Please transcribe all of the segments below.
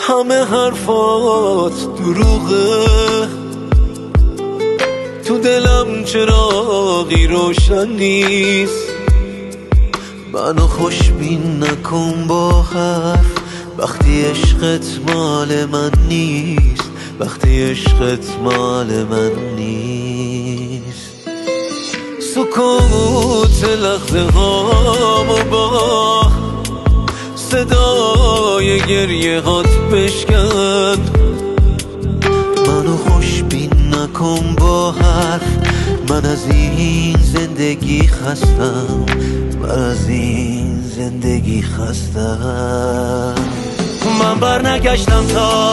همه حرفات دروغه، تو دلم چراغی روشن نیست. منو خوشبین نکن با حرف، وقتی عشقت مال من نیست، وقتی عشقت مال من نیست. سکوت لحظه هامو با صدای گریه هات بشکن. منو خوشبین نکن با حرف، من از این زندگی خستم، من از این زندگی خستم. من برنگشتم تا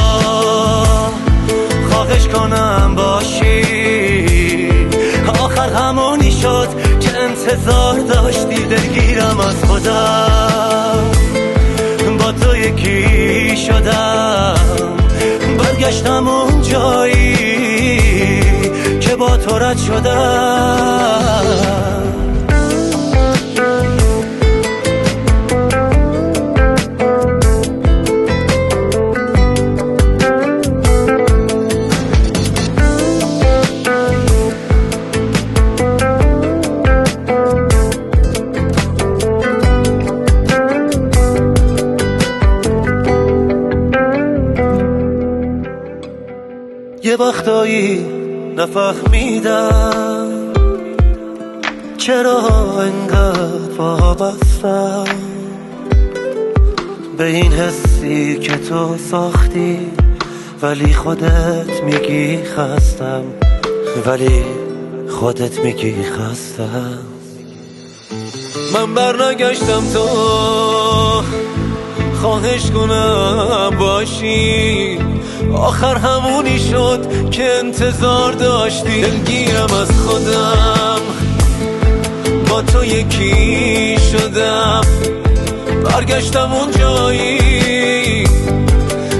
خواهش کنم باشی، آخر همونی شد که انتظار داشتی. دلگیرم از خودم، با تو یکی شدم، برگشتم اون جایی که با تو رد شدم. یه وقتایی نفهمیدم چرا انقدر وابستم به این حسی که تو ساختی، ولی خودت میگی خستم، ولی خودت میگی خستم. من برنگشتم تو خواهش کنم باشی، آخر همونی شد که انتظار داشتی. دلگیرم از خودم، با تو یکی شدم، برگشتم اون جایی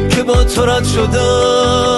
که با تو رد شدم.